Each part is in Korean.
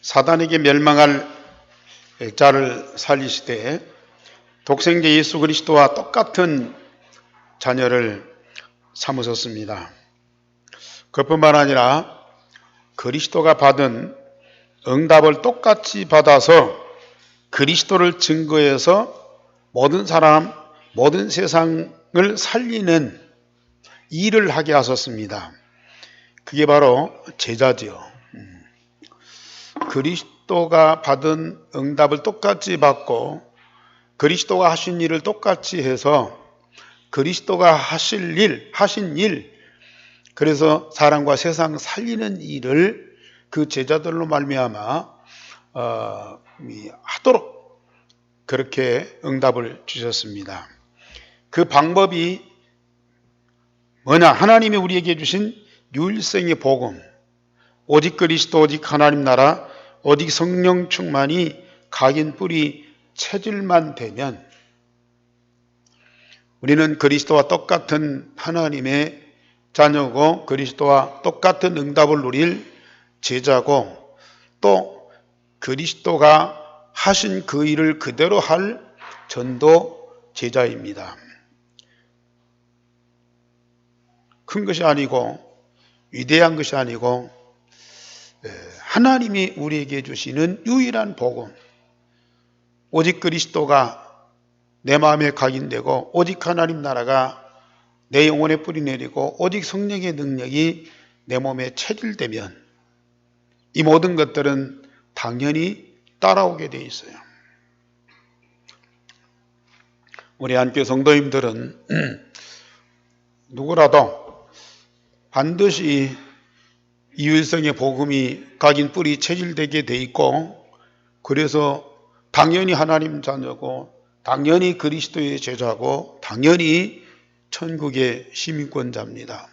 사단에게 멸망할 자를 살리시되 독생자 예수 그리스도와 똑같은 자녀를 삼으셨습니다. 그뿐만 아니라 그리스도가 받은 응답을 똑같이 받아서 그리스도를 증거해서 모든 사람, 모든 세상을 살리는 일을 하게 하셨습니다. 그게 바로 제자지요. 그리스도가 받은 응답을 똑같이 받고 그리스도가 하신 일을 똑같이 해서 그리스도가 하신 일, 그래서 사람과 세상 살리는 일을 그 제자들로 말미암아 하도록 그렇게 응답을 주셨습니다. 그 방법이 뭐냐? 하나님이 우리에게 주신 유일성의 복음, 오직 그리스도, 오직 하나님 나라, 오직 성령 충만이 각인 뿌리 체질만 되면 우리는 그리스도와 똑같은 하나님의 자녀고 그리스도와 똑같은 응답을 누릴 제자고 또 그리스도가 하신 그 일을 그대로 할 전도 제자입니다. 큰 것이 아니고 위대한 것이 아니고 하나님이 우리에게 주시는 유일한 복음, 오직 그리스도가 내 마음에 각인되고 오직 하나님 나라가 내 영혼에 뿌리 내리고 오직 성령의 능력이 내 몸에 체질되면 이 모든 것들은 당연히 따라오게 돼 있어요. 우리 한교회 성도님들은 누구라도 반드시 유일성의 복음이 각인 뿌리 체질되게 돼 있고 그래서 당연히 하나님 자녀고 당연히 그리스도의 제자고 당연히 천국의 시민권자입니다.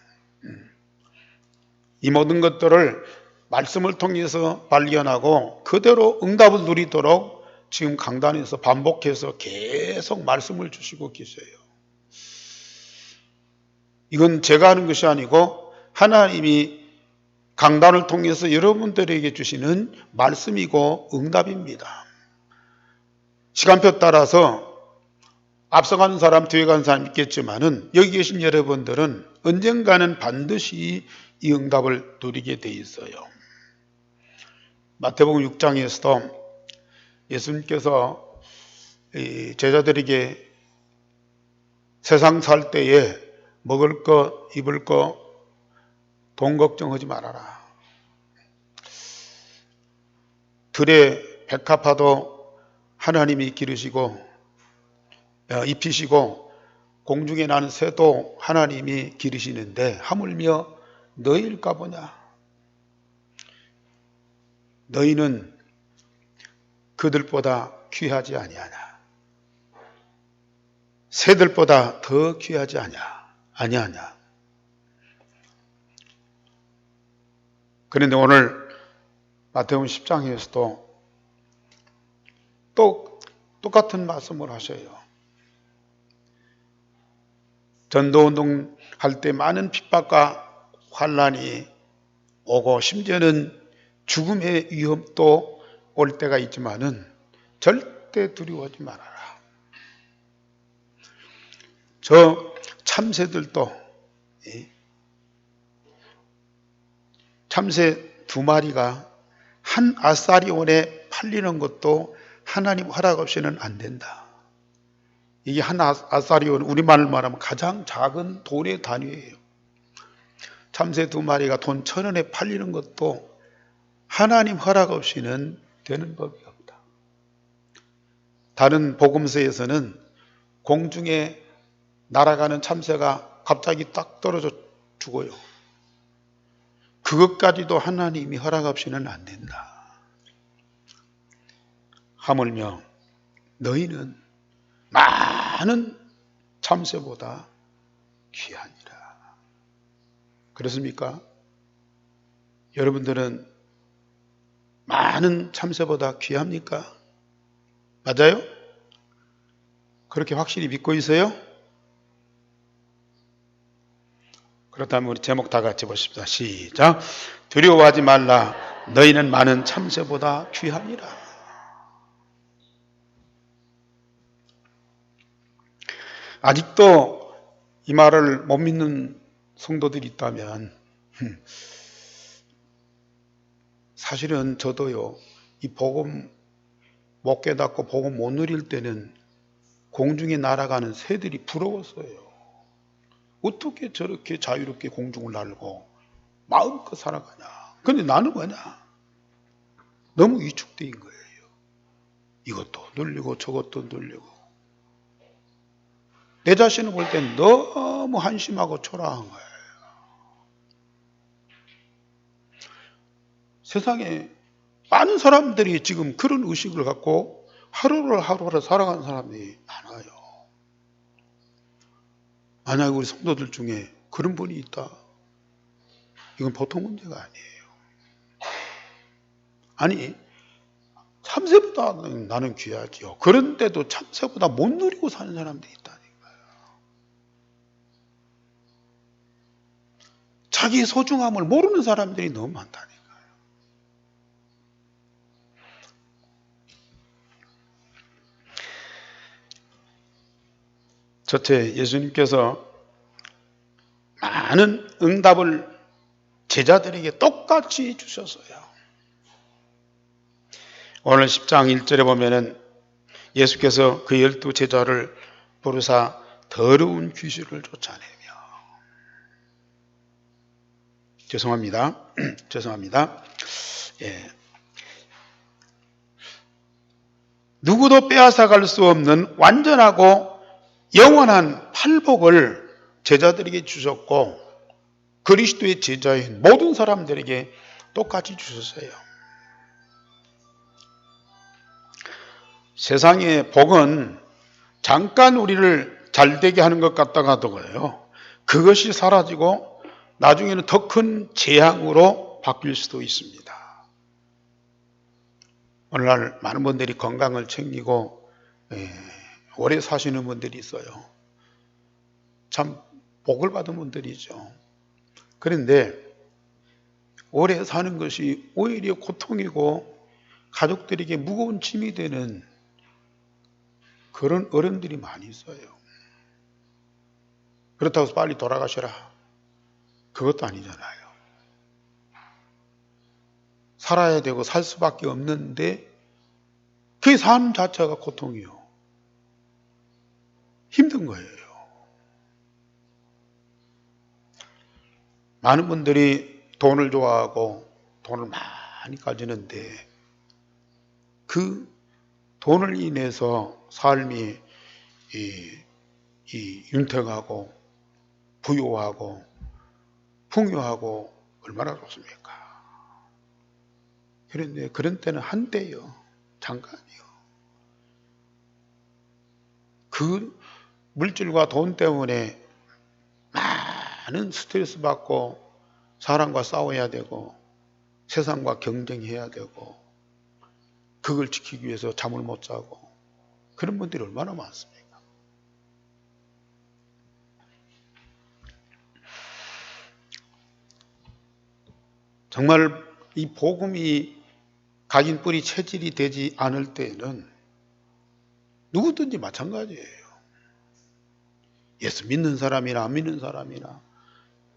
이 모든 것들을 말씀을 통해서 발견하고 그대로 응답을 누리도록 지금 강단에서 반복해서 계속 말씀을 주시고 계세요. 이건 제가 하는 것이 아니고 하나님이 강단을 통해서 여러분들에게 주시는 말씀이고 응답입니다. 시간표 따라서 앞서가는 사람, 뒤에 가는 사람 있겠지만은 여기 계신 여러분들은 언젠가는 반드시 이 응답을 누리게 돼 있어요. 마태복음 6장에서도 예수님께서 제자들에게 세상 살 때에 먹을 거, 입을 거, 돈 걱정하지 말아라. 들의 백합화도 하나님이 기르시고 입히시고 공중에 나는 새도 하나님이 기르시는데 하물며 너희일까 보냐? 너희는 그들보다 귀하지 아니하냐? 새들보다 더 귀하지 아니하냐? 그런데 오늘 마태복음 10장에서도 또 똑같은 말씀을 하셔요. 전도운동 할 때 많은 핍박과 환난이 오고 심지어는 죽음의 위험도 올 때가 있지만은 절대 두려워하지 말아라. 저 참새들도 참새 2마리가 한 아사리온에 팔리는 것도 하나님 허락 없이는 안 된다. 이게 한 아사리온, 우리말로 말하면 가장 작은 돈의 단위예요. 참새 2마리가 돈 1,000원에 팔리는 것도 하나님 허락 없이는 되는 법이 없다. 다른 복음서에서는 공중에 날아가는 참새가 갑자기 딱 떨어져 죽어요. 그것까지도 하나님이 허락 없이는 안 된다. 하물며 너희는 많은 참새보다 귀하니라. 그렇습니까? 여러분들은 많은 참새보다 귀합니까? 맞아요? 그렇게 확실히 믿고 있어요? 그렇다면 우리 제목 다 같이 보십시다. 시작. 두려워하지 말라. 너희는 많은 참새보다 귀하니라. 아직도 이 말을 못 믿는 성도들이 있다면 사실은 저도요, 이 복음 못 깨닫고 복음 못 누릴 때는 공중에 날아가는 새들이 부러웠어요. 어떻게 저렇게 자유롭게 공중을 날고 마음껏 살아가냐. 근데 나는 뭐냐? 너무 위축된 거예요. 이것도 눌리고 저것도 눌리고. 내 자신을 볼 땐 너무 한심하고 초라한 거예요. 세상에 많은 사람들이 지금 그런 의식을 갖고 하루를 살아가는 사람들이 많아요. 만약에 우리 성도들 중에 그런 분이 있다. 이건 보통 문제가 아니에요. 아니, 참새보다 나는 귀하지요. 그런데도 참새보다 못 누리고 사는 사람들이 있다니까요. 자기의 소중함을 모르는 사람들이 너무 많다니까요. 첫째, 예수님께서 많은 응답을 제자들에게 똑같이 주셨어요. 오늘 10장 1절에 보면은 예수께서 그 12 제자를 부르사 더러운 귀신을 쫓아내며, 죄송합니다. 예. 누구도 빼앗아갈 수 없는 완전하고 영원한 팔복을 제자들에게 주셨고, 그리스도의 제자인 모든 사람들에게 똑같이 주셨어요. 세상의 복은 잠깐 우리를 잘되게 하는 것 같다가도요, 그것이 사라지고 나중에는 더 큰 재앙으로 바뀔 수도 있습니다. 오늘날 많은 분들이 건강을 챙기고 오래 사시는 분들이 있어요. 참 복을 받은 분들이죠. 그런데 오래 사는 것이 오히려 고통이고 가족들에게 무거운 짐이 되는 그런 어른들이 많이 있어요. 그렇다고 해서 빨리 돌아가셔라. 그것도 아니잖아요. 살아야 되고 살 수밖에 없는데 그 삶 자체가 고통이요. 힘든 거예요. 많은 분들이 돈을 좋아하고 돈을 많이 가지는데 그 돈을 인해서 삶이 윤택하고 부유하고 풍요하고 얼마나 좋습니까? 그런데 그런 때는 한때요. 잠깐이요. 그 물질과 돈 때문에 많은 스트레스 받고 사람과 싸워야 되고 세상과 경쟁해야 되고 그걸 지키기 위해서 잠을 못 자고 그런 분들이 얼마나 많습니까? 정말 이 복음이 각인 뿌리 체질이 되지 않을 때에는 누구든지 마찬가지예요. 예수 믿는 사람이나 안 믿는 사람이나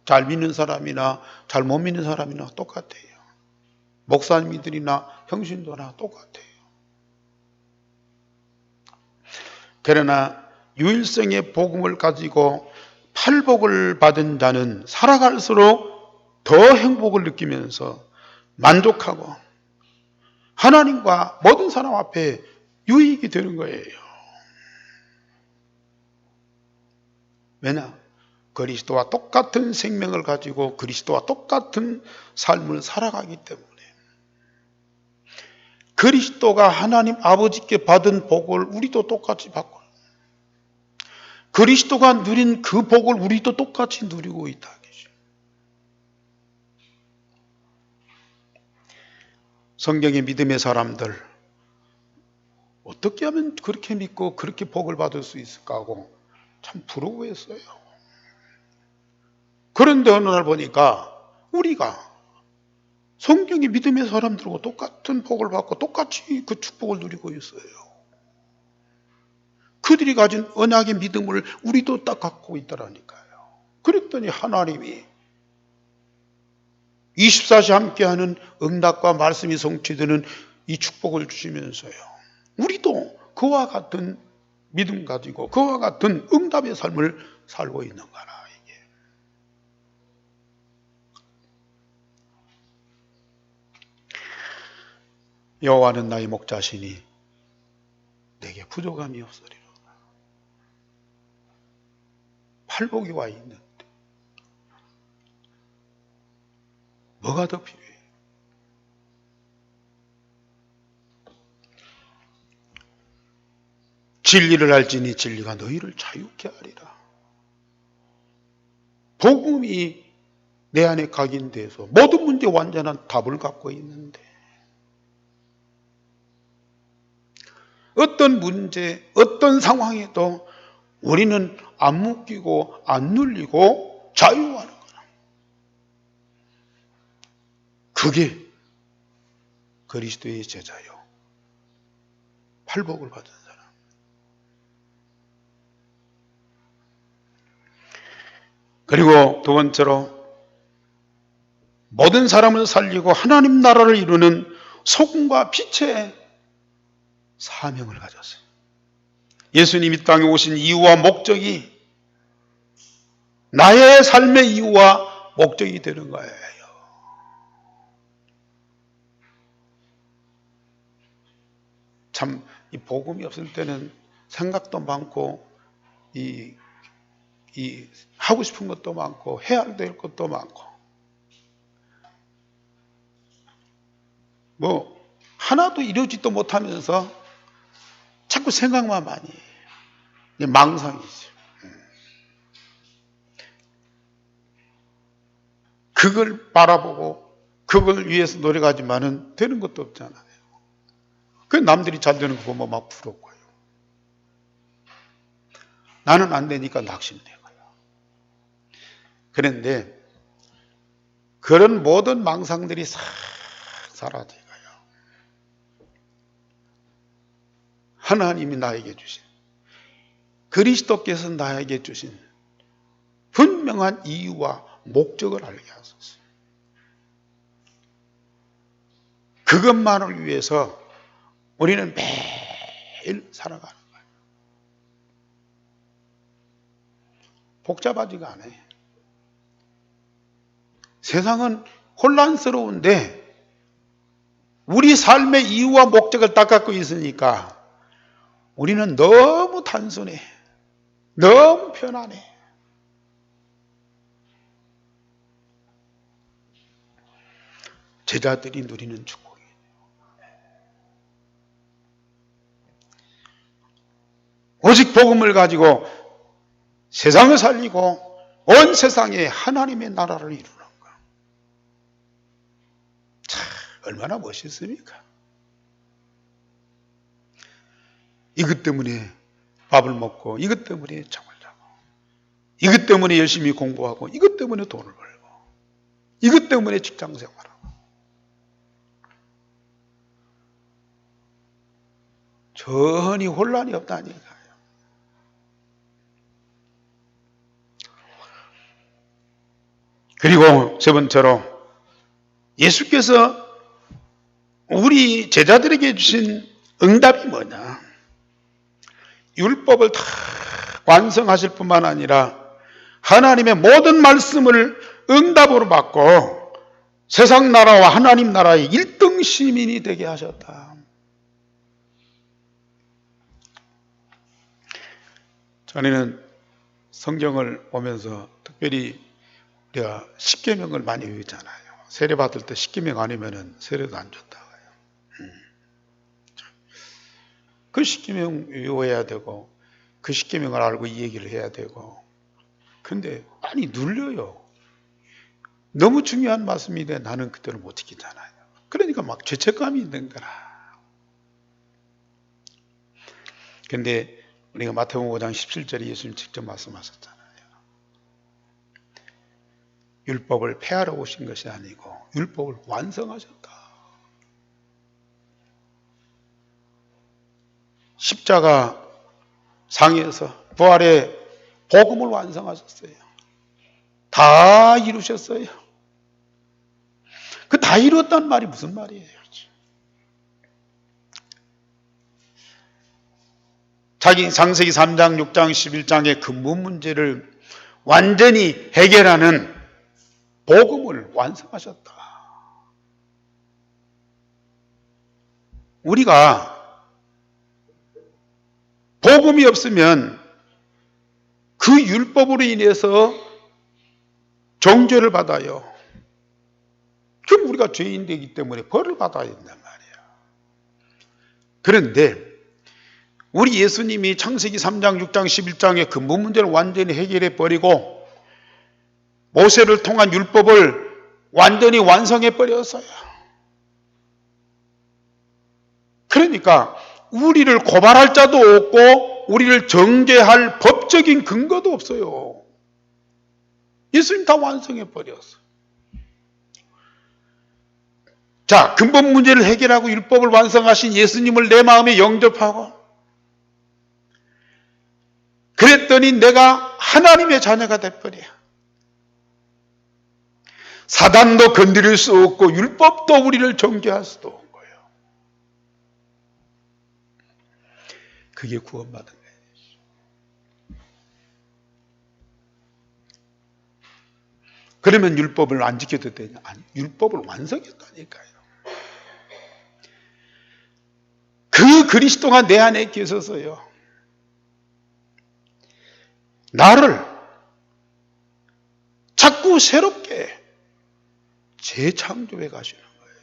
잘 믿는 사람이나 잘 못 믿는 사람이나 똑같아요. 목사님들이나 형신도나 똑같아요. 그러나 유일성의 복음을 가지고 팔복을 받은 자는 살아갈수록 더 행복을 느끼면서 만족하고 하나님과 모든 사람 앞에 유익이 되는 거예요. 왜냐? 그리스도와 똑같은 생명을 가지고 그리스도와 똑같은 삶을 살아가기 때문에 그리스도가 하나님 아버지께 받은 복을 우리도 똑같이 받고 그리스도가 누린 그 복을 우리도 똑같이 누리고 있다. 성경의 믿음의 사람들 어떻게 하면 그렇게 믿고 그렇게 복을 받을 수 있을까 하고 참 부러워했어요. 그런데 어느 날 보니까 우리가 성경의 믿음의 사람들하고 똑같은 복을 받고 똑같이 그 축복을 누리고 있어요. 그들이 가진 언약의 믿음을 우리도 딱 갖고 있더라니까요. 그랬더니 하나님이 24시 함께하는 응답과 말씀이 성취되는 이 축복을 주시면서요. 우리도 그와 같은 믿음 가지고 그와 같은 응답의 삶을 살고 있는 거라. 이게. 여호와는 나의 목자시니 내게 부족함이 없으리로다. 팔복이 와 있는데 뭐가 더 필요해? 진리를 알지니 진리가 너희를 자유케 하리라. 복음이 내 안에 각인돼서 모든 문제 완전한 답을 갖고 있는데 어떤 문제, 어떤 상황에도 우리는 안 묶이고 안 눌리고 자유하는 거라. 그게 그리스도의 제자요. 팔복을 받은 사람. 그리고 두 번째로 모든 사람을 살리고 하나님 나라를 이루는 소금과 빛의 사명을 가졌어요. 예수님이 땅에 오신 이유와 목적이 나의 삶의 이유와 목적이 되는 거예요. 참, 이 복음이 없을 때는 생각도 많고, 하고 싶은 것도 많고, 해야 될 것도 많고, 하나도 이루지도 못하면서 자꾸 생각만 많이 해요. 망상이죠. 그걸 바라보고, 그걸 위해서 노력하지만은 되는 것도 없잖아요. 그 남들이 잘 되는 거 보면 막 부럽고요. 나는 안 되니까 낙심되고요. 그런데 그런 모든 망상들이 싹 사라져가요. 하나님이 나에게 주신, 그리스도께서 나에게 주신 분명한 이유와 목적을 알게 하소서. 그것만을 위해서 우리는 매일 살아가는 거예요. 복잡하지가 않아요. 세상은 혼란스러운데 우리 삶의 이유와 목적을 딱 갖고 있으니까 우리는 너무 단순해. 너무 편안해. 제자들이 누리는 축복이에요. 오직 복음을 가지고 세상을 살리고 온 세상에 하나님의 나라를 이루는 것. 참 얼마나 멋있습니까? 이것 때문에 밥을 먹고, 이것 때문에 잠을 자고, 이것 때문에 열심히 공부하고, 이것 때문에 돈을 벌고, 이것 때문에 직장 생활하고. 전혀 혼란이 없다니까요. 그리고 세 번째로 예수께서 우리 제자들에게 주신 응답이 뭐냐? 율법을 다 완성하실 뿐만 아니라 하나님의 모든 말씀을 응답으로 받고 세상 나라와 하나님 나라의 1등 시민이 되게 하셨다. 전에는 성경을 보면서 특별히 우리가 십계명을 많이 외우잖아요. 세례 받을 때 십계명 아니면은 세례도 안 준다고요. 그 십계명 외워야 되고 그 십계명을 알고 이 얘기를 해야 되고. 근데 많이 눌려요. 너무 중요한 말씀인데 나는 그때를 못 지키잖아요. 그러니까 막 죄책감이 있는 거라. 근데 우리가 마태복음 5장 17절에 예수님 직접 말씀하셨잖아요. 율법을 폐하러 오신 것이 아니고 율법을 완성하셨다. 십자가 상에서 부활의 복음을 완성하셨어요. 다 이루셨어요. 그 다 이루었다는 말이 무슨 말이에요? 자기 창세기 3장, 6장, 11장의 근본 문제를 완전히 해결하는 복음을 완성하셨다. 우리가 복음이 없으면 그 율법으로 인해서 정죄를 받아요. 그럼 우리가 죄인 되기 때문에 벌을 받아야 된단 말이에요. 그런데 우리 예수님이 창세기 3장, 6장, 11장의 근본 문제를 완전히 해결해 버리고 모세를 통한 율법을 완전히 완성해 버렸어요. 그러니까 우리를 고발할 자도 없고 우리를 정죄할 법적인 근거도 없어요. 예수님 다 완성해 버렸어요. 자, 근본 문제를 해결하고 율법을 완성하신 예수님을 내 마음에 영접하고 그랬더니 내가 하나님의 자녀가 돼버려. 사단도 건드릴 수 없고 율법도 우리를 정죄할 수도 없는 거예요. 그게 구원받은 거예요. 그러면 율법을 안 지켜도 되냐? 아니, 율법을 완성했다니까요. 그 그리스도가 내 안에 계셔서요. 나를 자꾸 새롭게 재창조해 가시는 거예요.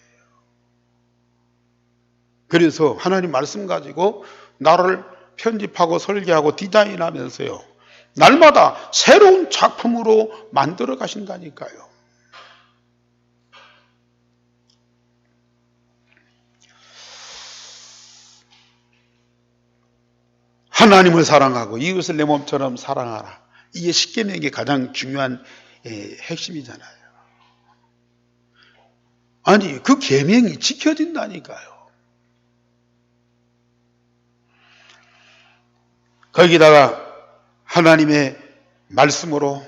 그래서 하나님 말씀 가지고 나를 편집하고 설계하고 디자인하면서요. 날마다 새로운 작품으로 만들어 가신다니까요. 하나님을 사랑하고 이웃을 내 몸처럼 사랑하라. 이게 십계명의 가장 중요한 핵심이잖아요. 아니, 그 계명이 지켜진다니까요. 거기다가 하나님의 말씀으로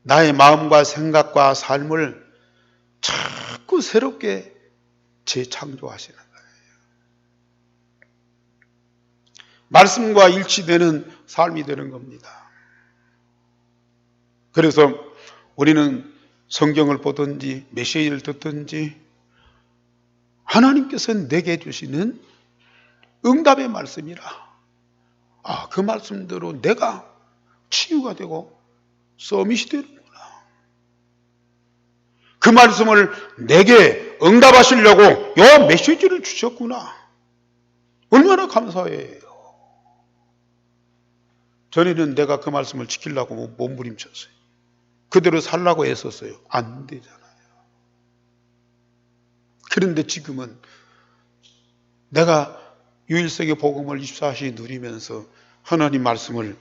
나의 마음과 생각과 삶을 자꾸 새롭게 재창조하시는 거예요. 말씀과 일치되는 삶이 되는 겁니다. 그래서 우리는 성경을 보든지 메시지를 듣든지 하나님께서 내게 주시는 응답의 말씀이라. 그 말씀대로 내가 치유가 되고 서밋이 되는구나. 그 말씀을 내게 응답하시려고 요 메시지를 주셨구나. 얼마나 감사해요. 전에는 내가 그 말씀을 지키려고 몸부림쳤어요. 그대로 살라고 애썼어요. 안 되잖아요. 그런데 지금은 내가 유일성의 복음을 24시간 누리면서 하나님 말씀을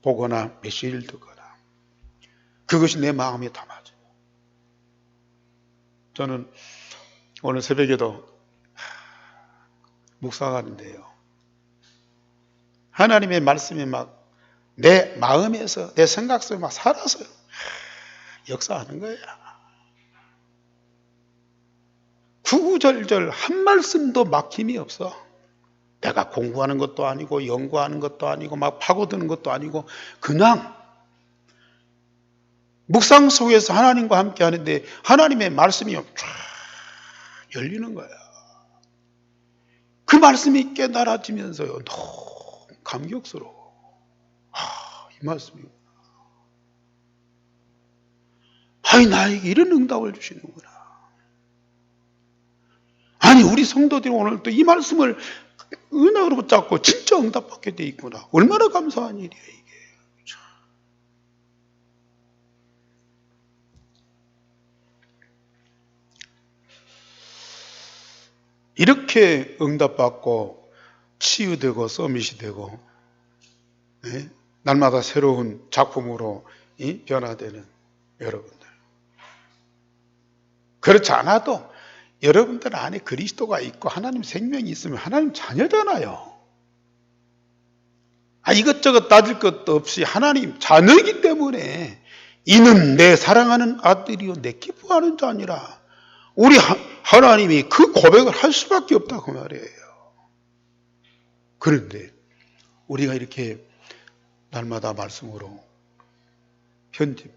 보거나 메시지를 듣거나 그것이 내 마음에 담아져요. 저는 오늘 새벽에도 묵상하는데요. 하나님의 말씀이 막 내 마음에서 내 생각 속에 막 살아서 역사하는 거야. 구구절절 한 말씀도 막힘이 없어. 내가 공부하는 것도 아니고 연구하는 것도 아니고 막 파고드는 것도 아니고 그냥 묵상 속에서 하나님과 함께 하는데 하나님의 말씀이 쫙 열리는 거야. 그 말씀이 깨달아지면서요. 너무 감격스러워. 이 말씀이구나. 나에게 이런 응답을 주시는구나. 아니, 우리 성도들이 오늘 또 이 말씀을 은혜로 붙잡고 진짜 응답받게 돼 있구나. 얼마나 감사한 일이에요, 이게. 이렇게 응답받고 치유되고 서밋이 되고 날마다 새로운 작품으로 변화되는 여러분들. 그렇지 않아도 여러분들 안에 그리스도가 있고 하나님 생명이 있으면 하나님 자녀잖아요. 이것저것 따질 것도 없이 하나님 자녀이기 때문에 이는 내 사랑하는 아들이요 내 기뻐하는 자니라. 우리 하나님이 그 고백을 할 수밖에 없다고 말이에요. 그런데 우리가 이렇게 날마다 말씀으로 편집,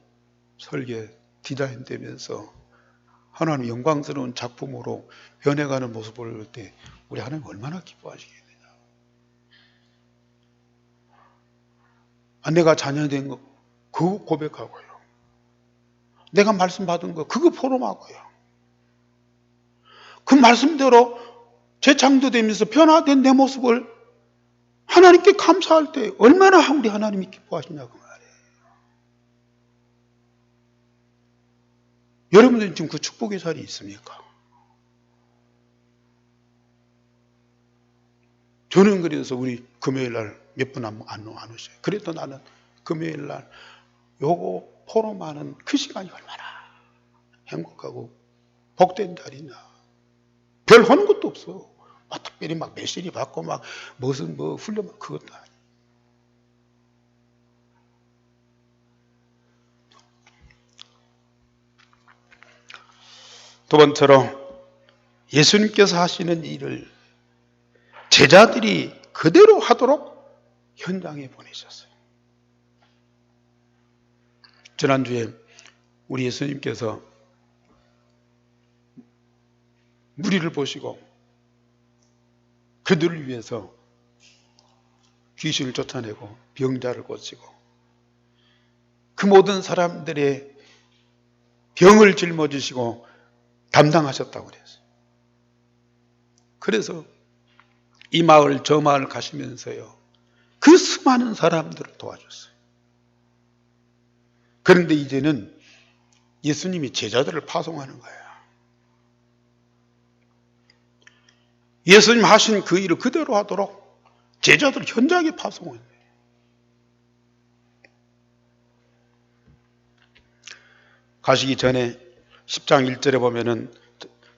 설계, 디자인 되면서 하나님 영광스러운 작품으로 변해가는 모습을 볼 때 우리 하나님 얼마나 기뻐하시겠느냐. 내가 자녀된 거 그거 고백하고요. 내가 말씀 받은 거 그거 포럼하고요. 그 말씀대로 재창조되면서 변화된 내 모습을 하나님께 감사할 때 얼마나 우리 하나님이 기뻐하시냐고 말이에요. 여러분들은 지금 그 축복의 자리에 있습니까? 저는 그래서 우리 금요일 날 몇 분 안 오셔요. 그래도 나는 금요일 날 요거 포럼하는 그 시간이 얼마나 행복하고 복된 자리냐. 별 하는 것도 없어. 특별히 막 메시지 받고 막 무슨 훈련 그것도 아니에요. 두 번째로 예수님께서 하시는 일을 제자들이 그대로 하도록 현장에 보내셨어요. 지난주에 우리 예수님께서 무리를 보시고 그들을 위해서 귀신을 쫓아내고 병자를 고치고 그 모든 사람들의 병을 짊어지시고 담당하셨다고 그랬어요. 그래서 이 마을 저 마을 가시면서요. 그 수많은 사람들을 도와줬어요. 그런데 이제는 예수님이 제자들을 파송하는 거예요. 예수님 하신 그 일을 그대로 하도록 제자들을 현장에 파송하는 거예요. 가시기 전에 10장 1절에 보면은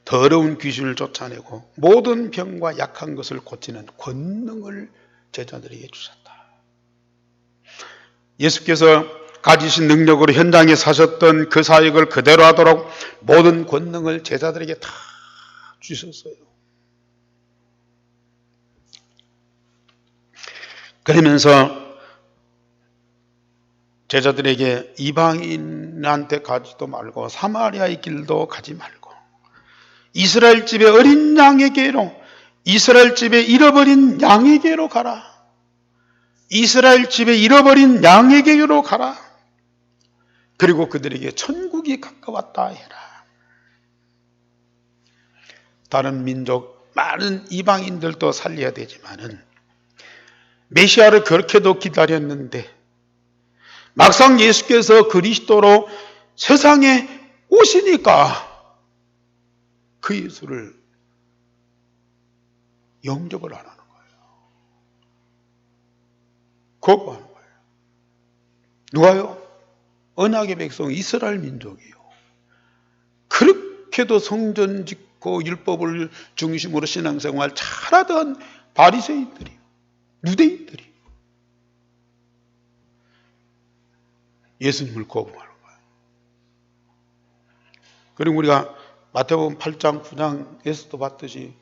더러운 귀신을 쫓아내고 모든 병과 약한 것을 고치는 권능을 제자들에게 주셨다. 예수께서 가지신 능력으로 현장에 사셨던 그 사역을 그대로 하도록 모든 권능을 제자들에게 다 주셨어요. 그러면서 제자들에게 이방인한테 가지도 말고 사마리아의 길도 가지 말고 이스라엘 집의 어린 양에게로 이스라엘 집의 잃어버린 양에게로 가라. 이스라엘 집의 잃어버린 양에게로 가라. 그리고 그들에게 천국이 가까웠다 해라. 다른 민족 많은 이방인들도 살려야 되지만은 메시아를 그렇게도 기다렸는데 막상 예수께서 그리스도로 세상에 오시니까 그 예수를 영접을 안 하는 거예요. 거부하는 거예요. 누가요? 언약의 백성 이스라엘 민족이요. 그렇게도 성전 짓고 율법을 중심으로 신앙생활 잘하던 바리새인들이, 유대인들이 예수님을 거부하는 거예요. 그리고 우리가 마태복음 8장 9장에서도 봤듯이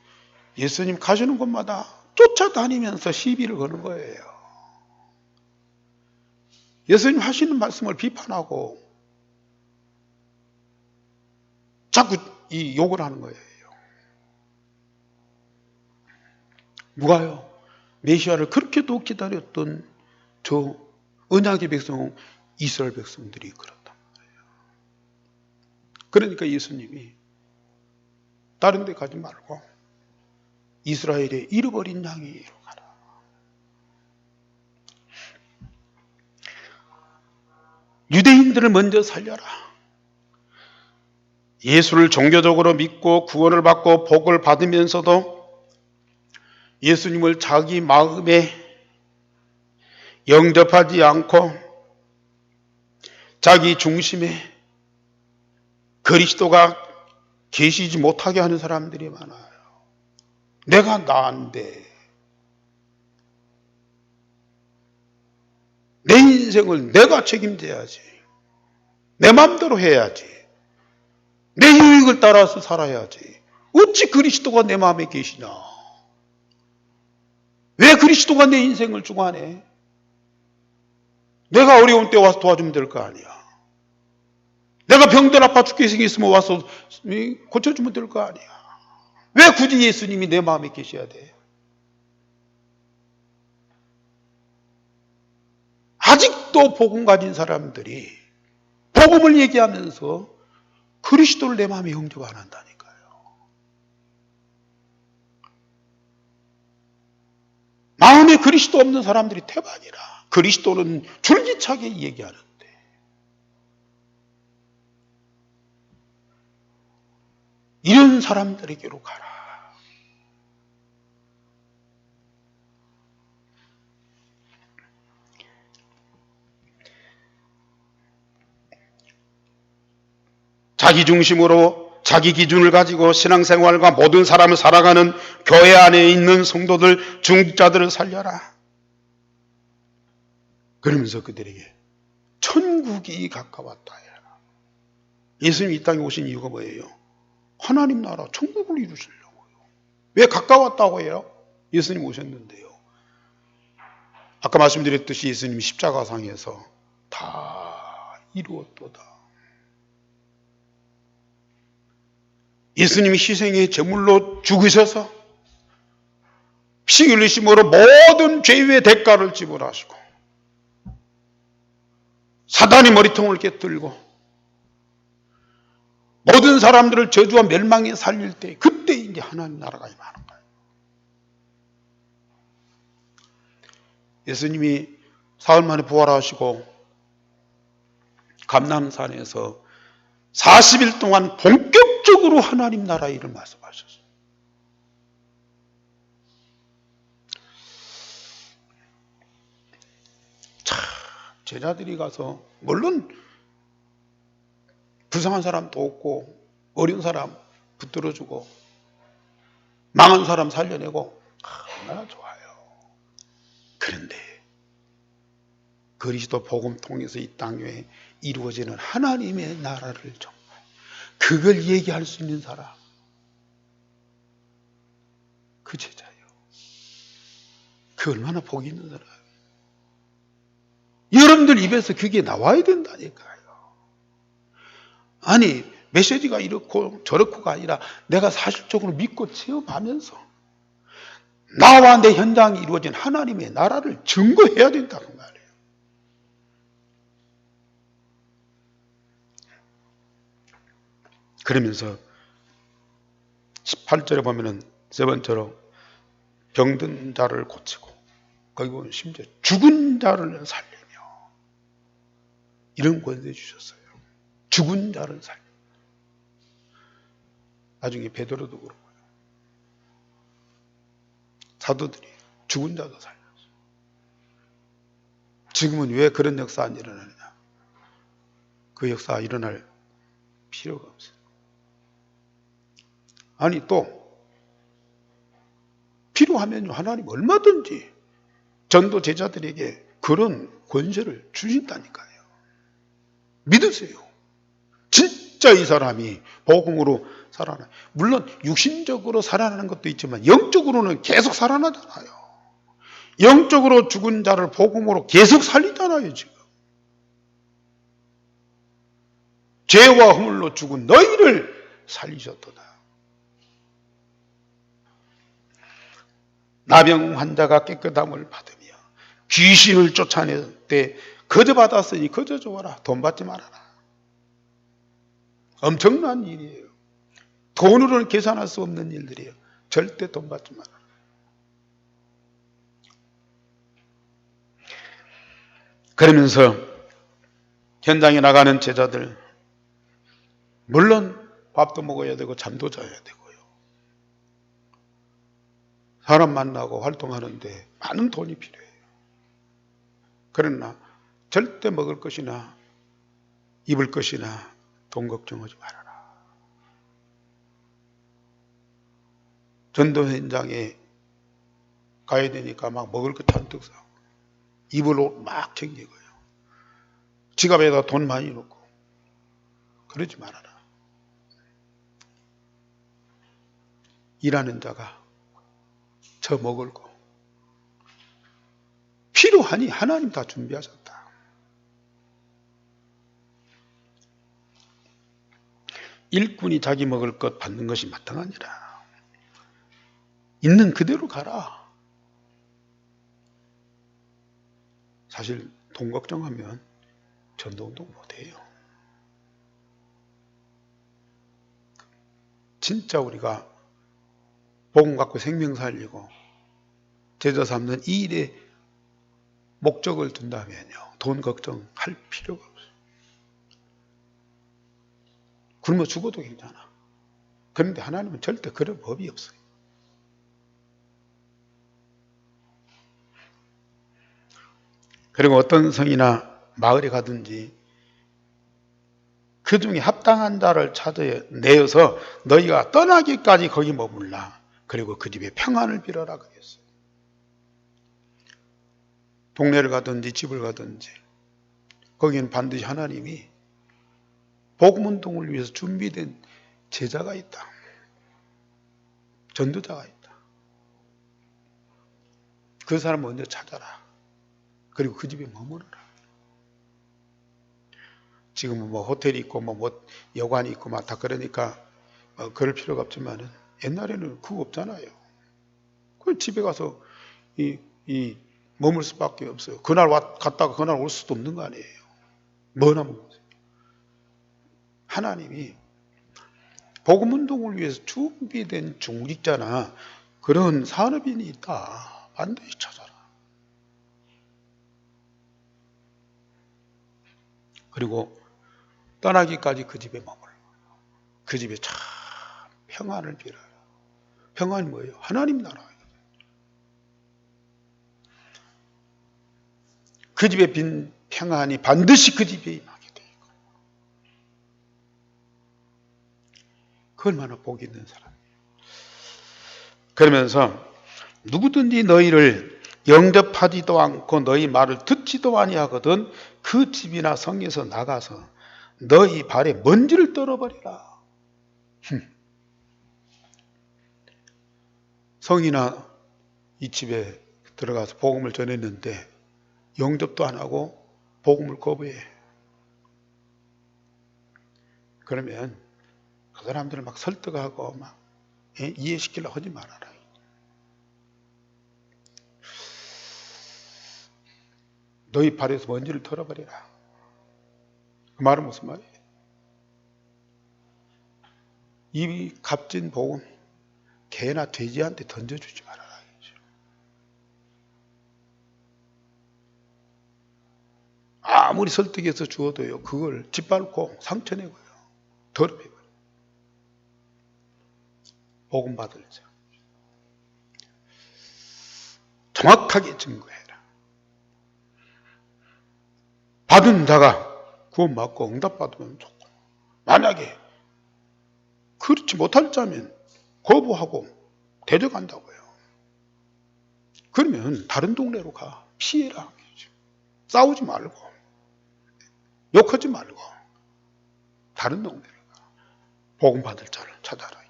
예수님 가시는 곳마다 쫓아다니면서 시비를 거는 거예요. 예수님 하시는 말씀을 비판하고 자꾸 이 욕을 하는 거예요. 누가요? 메시아를 그렇게도 기다렸던 저 언약의 백성 이스라엘 백성들이 그렇단 말이에요. 그러니까 예수님이 다른 데 가지 말고 이스라엘의 잃어버린 양에게로 가라. 유대인들을 먼저 살려라. 예수를 종교적으로 믿고 구원을 받고 복을 받으면서도 예수님을 자기 마음에 영접하지 않고 자기 중심에 그리스도가 계시지 못하게 하는 사람들이 많아요. 내가 나은데 내 인생을 내가 책임져야지. 내 마음대로 해야지. 내 유익을 따라서 살아야지. 어찌 그리스도가 내 마음에 계시나? 왜 그리스도가 내 인생을 주관해? 내가 어려운 때 와서 도와주면 될 거 아니야. 내가 병들 아파 죽게 생겼으면 와서 고쳐주면 될 거 아니야. 왜 굳이 예수님이 내 마음에 계셔야 돼? 아직도 복음 가진 사람들이 복음을 얘기하면서 그리스도를 내 마음에 영접 안 한다니까요. 마음에 그리스도 없는 사람들이 태반이라. 그리스도는 줄기차게 얘기하는데. 이런 사람들에게로 가라. 자기 중심으로 자기 기준을 가지고 신앙생활과 모든 사람을 살아가는 교회 안에 있는 성도들, 중직자들을 살려라. 그러면서 그들에게 천국이 가까웠다 해라. 예수님이 이 땅에 오신 이유가 뭐예요? 하나님 나라 천국을 이루시려고요. 왜 가까웠다고 해요? 예수님 오셨는데요. 아까 말씀드렸듯이 예수님이 십자가상에서 다 이루었도다. 예수님이 희생의 제물로 죽으셔서 피 흘리심으로 모든 죄의 대가를 지불하시고 사단의 머리통을 깨뜨리고 모든 사람들을 저주와 멸망에 살릴 때 그때 이제 하나님 나라가 임하는 거예요. 예수님이 사흘 만에 부활하시고 감람산에서 40일 동안 본격적으로 하나님 나라의 일을 말씀하셨어요. 참 제자들이 가서 물론 불쌍한 사람 돕고 어려운 사람 붙들어주고 망한 사람 살려내고 얼마나 좋아요. 그런데 그리스도 복음 통해서 이 땅에 이루어지는 하나님의 나라를 정말 그걸 얘기할 수 있는 사람 그 제자예요. 그 얼마나 복이 있는 사람이에요. 여러분들 입에서 그게 나와야 된다니까요. 아니 메시지가 이렇고 저렇고가 아니라 내가 사실적으로 믿고 체험하면서 나와 내 현장이 이루어진 하나님의 나라를 증거해야 된다는 말이에요. 그러면서 18절에 보면은 세 번째로 병든 자를 고치고 거기 보면 심지어 죽은 자를 살리며 이런 권세 주셨어요. 죽은 자를 살리며. 나중에 베드로도 그렇고요. 사도들이 죽은 자도 살렸어요. 지금은 왜 그런 역사 안 일어나느냐? 그 역사 일어날 필요가 없어요. 아니 또 필요하면요 하나님 얼마든지 전도 제자들에게 그런 권세를 주신다니까요. 믿으세요. 진짜 이 사람이 복음으로 살아나. 물론 육신적으로 살아나는 것도 있지만 영적으로는 계속 살아나잖아요. 영적으로 죽은 자를 복음으로 계속 살리잖아요. 지금 죄와 허물로 죽은 너희를 살리셨도다. 나병 환자가 깨끗함을 받으며 귀신을 쫓아낼 때 거저 받았으니 거저 줘라. 돈 받지 말아라. 엄청난 일이에요. 돈으로는 계산할 수 없는 일들이에요. 절대 돈 받지 말아라. 그러면서 현장에 나가는 제자들 물론 밥도 먹어야 되고 잠도 자야 되고요. 사람 만나고 활동하는데 많은 돈이 필요해요. 그러나 절대 먹을 것이나 입을 것이나 돈 걱정하지 말아라. 전도 현장에 가야 되니까 막 먹을 거 잔뜩 사고 입을 옷 막 챙기고요. 지갑에다 돈 많이 넣고 그러지 말아라. 일하는 자가 저 먹을 거 필요하니 하나님 다 준비하셨다. 일꾼이 자기 먹을 것 받는 것이 마땅하니라. 있는 그대로 가라. 사실 돈 걱정하면 전도운동 못해요. 진짜 우리가 복음 갖고 생명 살리고 제자 삼는 이 일에 목적을 둔다면요, 돈 걱정할 필요가 없어요. 굶어 죽어도 괜찮아. 그런데 하나님은 절대 그런 법이 없어요. 그리고 어떤 성이나 마을에 가든지 그 중에 합당한 자를 찾아내어서 너희가 떠나기까지 거기 머물라. 그리고 그 집에 평안을 빌어라 그랬어요. 동네를 가든지 집을 가든지 거기는 반드시 하나님이 복음운동을 위해서 준비된 제자가 있다. 전도자가 있다. 그 사람 먼저 찾아라. 그리고 그 집에 머무르라. 지금은 뭐 호텔이 있고 뭐 여관이 있고 막 다 그러니까 그럴 필요가 없지만은 옛날에는 그거 없잖아요. 그 집에 가서 머물 수밖에 없어요. 그날 갔다가 그날 올 수도 없는 거 아니에요. 뭐나 먹으세요. 하나님이 복음운동을 위해서 준비된 중직자나 그런 산업인이 있다. 반드시 찾아라. 그리고 떠나기까지 그 집에 머물러. 그 집에 참 평안을 빌어라. 평안이 뭐예요? 하나님 나라. 그 집에 빈 평안이 반드시 그 집에 임하게 돼 있고. 그 얼마나 복이 있는 사람이에요. 그러면서 누구든지 너희를 영접하지도 않고 너희 말을 듣지도 아니하거든 그 집이나 성에서 나가서 너희 발에 먼지를 떨어버리라. 성이나 이 집에 들어가서 복음을 전했는데 영접도 안 하고 복음을 거부해. 그러면 그 사람들을 막 설득하고 막 이해시키려고 하지 말아라. 너희 발에서 먼지를 털어버리라. 그 말은 무슨 말이에요? 이 값진 복음 개나 돼지한테 던져주지 말아라. 아무리 설득해서 주어도요, 그걸 짓밟고 상처내고요, 더럽혀버려요. 복음 받을 자 정확하게 증거해라. 받은 자가 구원받고 응답받으면 좋고, 만약에 그렇지 못할 자면 거부하고 대적한다고요. 그러면 다른 동네로 가. 피해라. 싸우지 말고 욕하지 말고 다른 동네로 가. 복음 받을 자를 찾아라.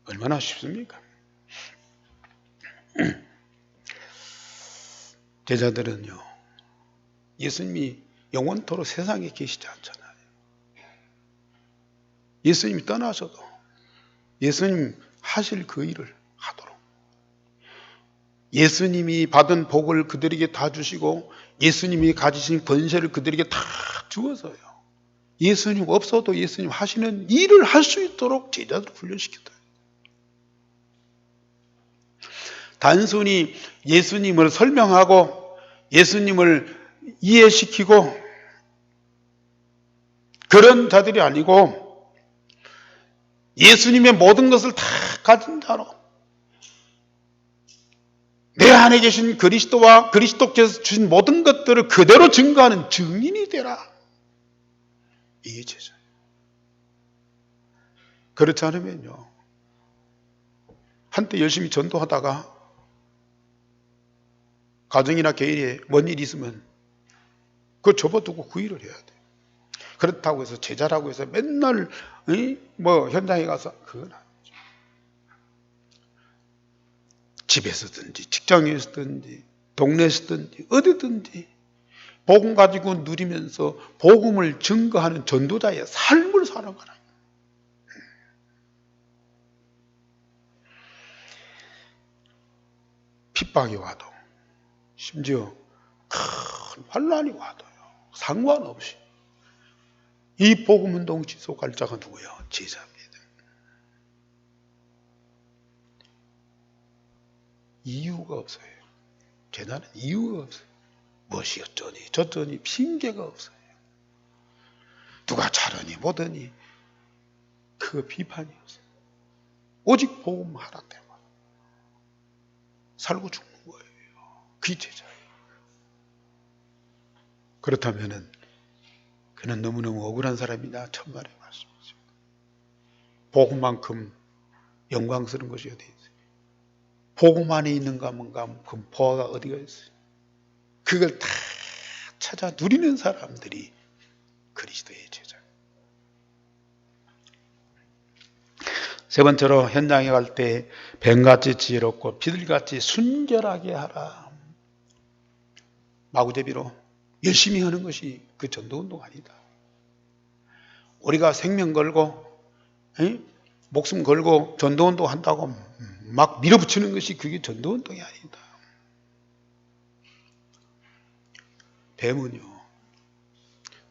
얼마나 쉽습니까? 제자들은요, 예수님이 영원토록 세상에 계시지 않잖아요. 예수님이 떠나셔도 예수님 하실 그 일을 하도록, 예수님이 받은 복을 그들에게 다 주시고 예수님이 가지신 권세를 그들에게 다 주어서요, 예수님 없어도 예수님 하시는 일을 할 수 있도록 제자들을 훈련시켰다. 단순히 예수님을 설명하고 예수님을 이해시키고 그런 자들이 아니고 예수님의 모든 것을 다 가진 자로 내 안에 계신 그리스도와 그리스도께서 주신 모든 것들을 그대로 증거하는 증인이 되라. 이게 제자예요. 그렇지 않으면요, 한때 열심히 전도하다가 가정이나 개인에 뭔 일이 있으면 그거 접어두고 구일을 해야 돼. 그렇다고 해서 제자라고 해서 맨날 뭐 현장에 가서 그건 아니죠. 집에서든지 직장에서든지 동네에서든지 어디든지 복음 가지고 누리면서 복음을 증거하는 전도자의 삶을 살아가라. 핍박이 와도 심지어 큰 환난이 와도요 상관없이 이 복음운동 지속할 자가 누구예요? 제자입니다. 이유가 없어요. 제자는 이유가 없어요. 무엇이 어쩌니 저쩌니 핑계가 없어요. 누가 잘하니 못하니 그 비판이 없어요. 오직 복음 하나 때문에 살고 죽는 거예요. 그게 제자예요. 그렇다면은 그는 너무너무 억울한 사람이다. 천만의 말씀이죠. 복음만큼 영광스러운 것이 어디 있어요? 복음 안에 있는가 뭔가 금포가 어디가 있어요? 그걸 다 찾아 누리는 사람들이 그리스도의 제자예요. 세 번째로 현장에 갈 때 뱀같이 지혜롭고 비둘기같이 순결하게 하라. 마구제비로 열심히 하는 것이 그 전도운동 아니다. 우리가 생명 걸고 목숨 걸고 전도운동 한다고 막 밀어붙이는 것이 그게 전도운동이 아니다. 뱀은요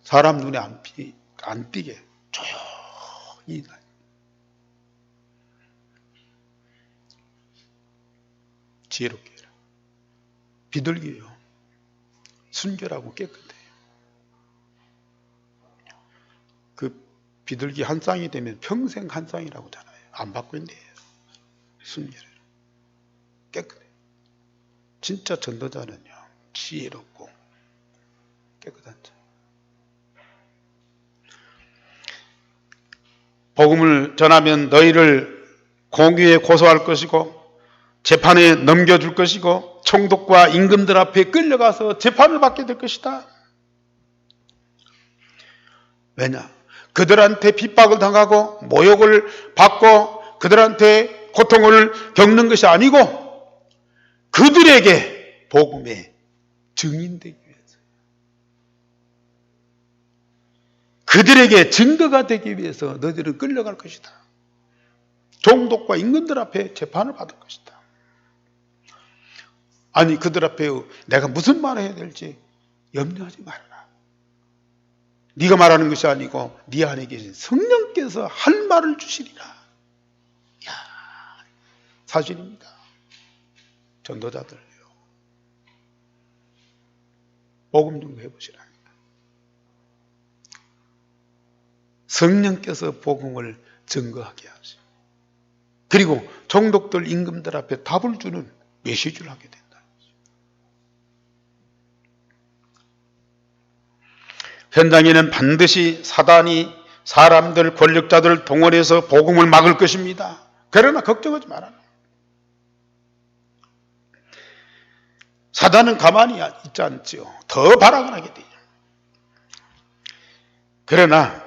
사람 눈에 안 띄게 조용히 지혜롭게 해라. 비둘기요 순결하고 깨끗해요. 그 비둘기 한 쌍이 되면 평생 한 쌍이라고 하잖아요. 안 바꾼대요. 순결해요. 깨끗해요. 진짜 전도자는요 지혜롭고 깨끗한 자. 복음을 전하면 너희를 공의에 고소할 것이고 재판에 넘겨줄 것이고 총독과 임금들 앞에 끌려가서 재판을 받게 될 것이다. 왜냐? 그들한테 핍박을 당하고 모욕을 받고 그들한테 고통을 겪는 것이 아니고 그들에게 복음의 증인되기 위해서 그들에게 증거가 되기 위해서 너희들은 끌려갈 것이다. 총독과 임금들 앞에 재판을 받을 것이다. 아니 그들 앞에 내가 무슨 말을 해야 될지 염려하지 말아라. 네가 말하는 것이 아니고 네 안에 계신 성령께서 할 말을 주시리라. 이야, 사실입니다. 전도자들요. 복음 좀 해보시라니까. 성령께서 복음을 증거하게 하시고 그리고 총독들 임금들 앞에 답을 주는 메시지를 하게 된다. 현장에는 반드시 사단이 사람들, 권력자들을 동원해서 복음을 막을 것입니다. 그러나 걱정하지 말아라. 사단은 가만히 있지 않지요. 더 발악을 하게 돼요. 그러나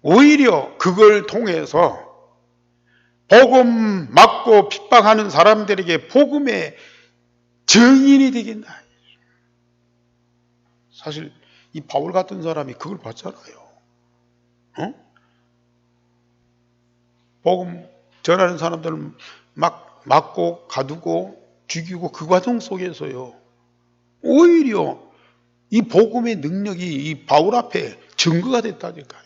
오히려 그걸 통해서 복음 막고 핍박하는 사람들에게 복음의 증인이 되겠나. 사실 이 바울 같은 사람이 그걸 봤잖아요. 복음 전하는 사람들을 막 막고 가두고 죽이고 그 과정 속에서요. 오히려 이 복음의 능력이 이 바울 앞에 증거가 됐다니까요.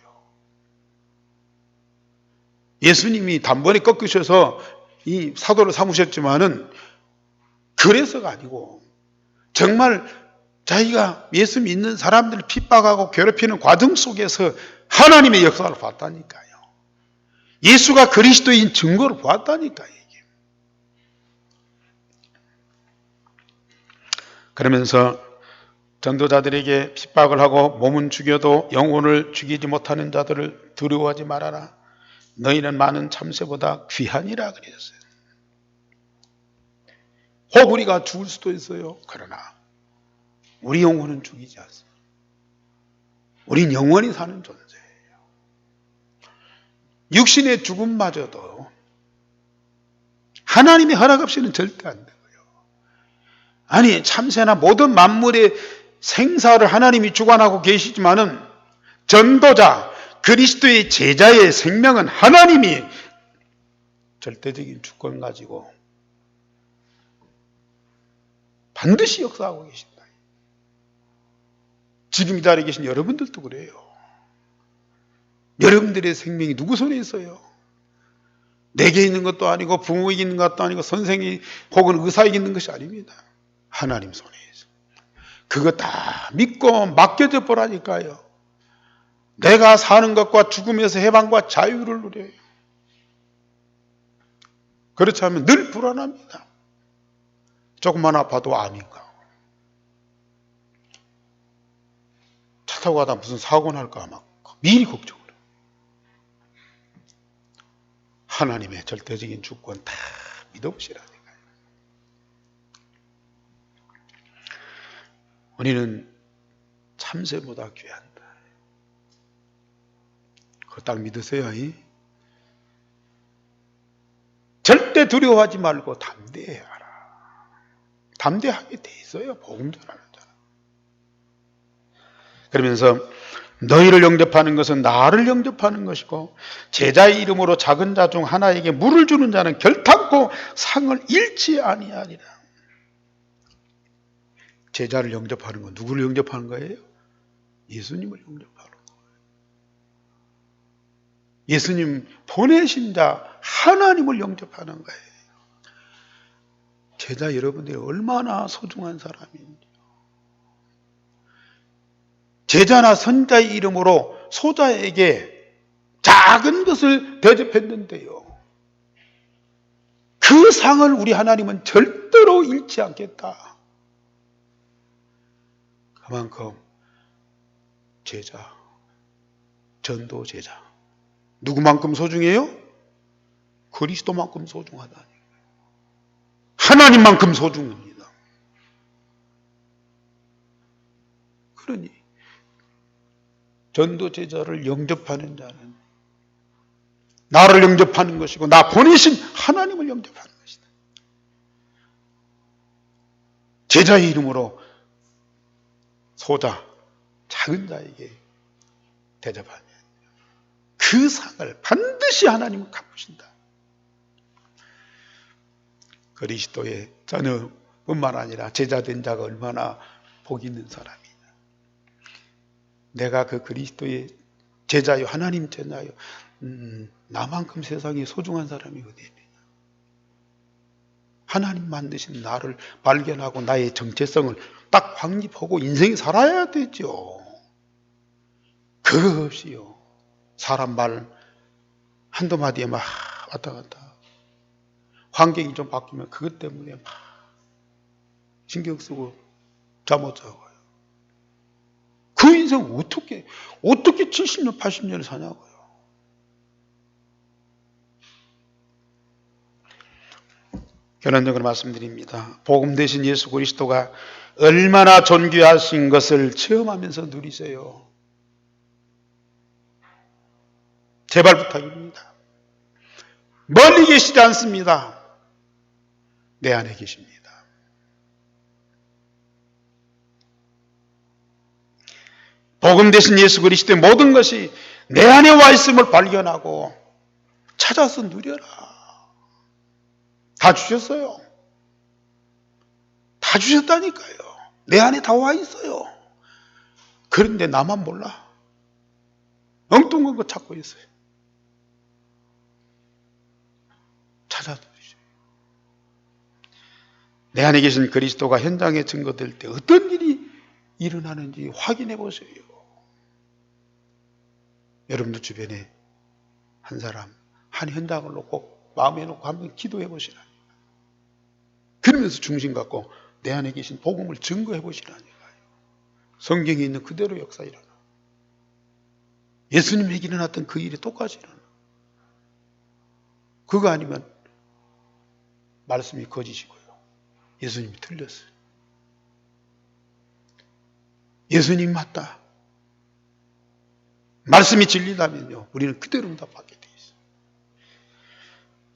예수님이 단번에 꺾으셔서 이 사도를 삼으셨지만은 그래서가 아니고 정말 자기가 예수 믿는 사람들을 핍박하고 괴롭히는 과정 속에서 하나님의 역사를 봤다니까요. 예수가 그리스도인 증거를 보았다니까요. 이게. 그러면서 전도자들에게 핍박을 하고 몸은 죽여도 영혼을 죽이지 못하는 자들을 두려워하지 말아라. 너희는 많은 참새보다 귀하니라 그랬어요. 혹 우리가 죽을 수도 있어요. 그러나 우리 영혼은 죽이지 않습니다. 우린 영원히 사는 존재예요. 육신의 죽음마저도 하나님의 허락 없이는 절대 안 되고요. 아니, 참새나 모든 만물의 생사를 하나님이 주관하고 계시지만은 전도자, 그리스도의 제자의 생명은 하나님이 절대적인 주권 가지고 반드시 역사하고 계신다. 지금 이 자리에 계신 여러분들도 그래요. 여러분들의 생명이 누구 손에 있어요? 내게 있는 것도 아니고 부모에게 있는 것도 아니고 선생이 혹은 의사에게 있는 것이 아닙니다. 하나님 손에 있어요. 그거 다 믿고 맡겨져 보라니까요. 내가 사는 것과 죽음에서 해방과 자유를 누려요. 그렇지 않으면 늘 불안합니다. 조금만 아파도 암인가. 차 타고 가다 무슨 사고 날까 막 미리 걱정을 해요. 하나님의 절대적인 주권 다 믿어보시라니까요. 우리는 참새보다 귀한다. 그거 딱 믿으세요. 절대 두려워하지 말고 담대해하라. 담대하게 돼 있어요. 복음 전하는 자는. 그러면서 너희를 영접하는 것은 나를 영접하는 것이고 제자의 이름으로 작은 자 중 하나에게 물을 주는 자는 결탄코 상을 잃지 아니하리라. 제자를 영접하는 건 누구를 영접하는 거예요? 예수님을 영접하는 거예요. 예수님 보내신 자 하나님을 영접하는 거예요. 제자 여러분들이 얼마나 소중한 사람인지. 제자나 선자의 이름으로 소자에게 작은 것을 대접했는데요. 그 상을 우리 하나님은 절대로 잃지 않겠다. 그만큼 제자, 전도 제자. 누구만큼 소중해요? 그리스도만큼 소중하다니. 하나님만큼 소중합니다. 그러니 전도 제자를 영접하는 자는 나를 영접하는 것이고 나 보내신 하나님을 영접하는 것이다. 제자의 이름으로 소자, 작은 자에게 대접하면 그 상을 반드시 하나님은 갚으신다. 그리스도의 자녀뿐만 아니라 제자된 자가 얼마나 복 있는 사람이냐. 내가 그 그리스도의 제자요, 하나님 제자요, 나만큼 세상에 소중한 사람이 어디 있느냐. 하나님 만드신 나를 발견하고 나의 정체성을 딱 확립하고 인생에 살아야 되죠. 그거 없이요. 사람 말 한두 마디에 막 왔다 갔다. 환경이 좀 바뀌면 그것 때문에 막 신경 쓰고 잠 못 자고요. 그 인생 어떻게 70년, 80년을 사냐고요. 결론적으로 말씀드립니다. 복음 대신 예수 그리스도가 얼마나 존귀하신 것을 체험하면서 누리세요. 제발 부탁입니다. 멀리 계시지 않습니다. 내 안에 계십니다. 복음 대신 예수 그리스도의 모든 것이 내 안에 와 있음을 발견하고 찾아서 누려라. 다 주셨어요. 다 주셨다니까요. 내 안에 다 와 있어요. 그런데 나만 몰라. 엉뚱한 거 찾고 있어요. 찾아 누리죠. 내 안에 계신 그리스도가 현장에 증거될 때 어떤 일이 일어나는지 확인해 보세요. 여러분들 주변에 한 사람, 한 현장을 놓고 마음에 놓고 한번 기도해 보시라니까요. 그러면서 중심 갖고 내 안에 계신 복음을 증거해 보시라니까요. 성경에 있는 그대로 역사 일어나. 예수님에게 일어났던 그 일이 똑같이 일어나. 그거 아니면 말씀이 거짓이고요. 예수님이 틀렸어요. 예수님 맞다. 말씀이 진리라면요, 우리는 그대로 응답하게 돼 있어요.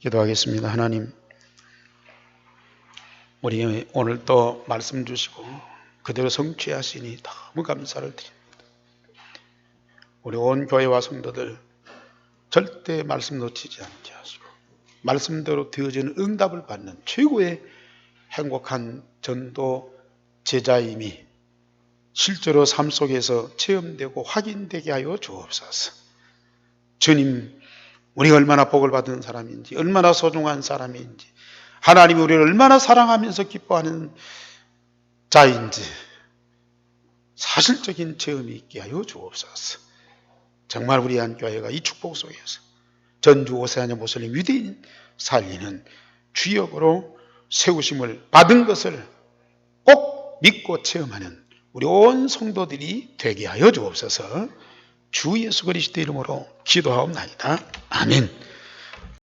기도하겠습니다. 하나님, 우리 오늘 또 말씀 주시고 그대로 성취하시니 너무 감사를 드립니다. 우리 온 교회와 성도들 절대 말씀 놓치지 않게 하시고 말씀대로 되어지는 응답을 받는 최고의 행복한 전도 제자임이 실제로 삶 속에서 체험되고 확인되게 하여 주옵소서. 주님, 우리가 얼마나 복을 받은 사람인지, 얼마나 소중한 사람인지, 하나님이 우리를 얼마나 사랑하면서 기뻐하는 자인지 사실적인 체험이 있게 하여 주옵소서. 정말 우리 한교회가 이 축복 속에서 전주 오세아냐 모슬림 유대인 살리는 주역으로 세우심을 받은 것을 꼭 믿고 체험하는 우리 온 성도들이 되게 하여 주옵소서. 주 예수 그리스도 이름으로 기도하옵나이다. 아멘.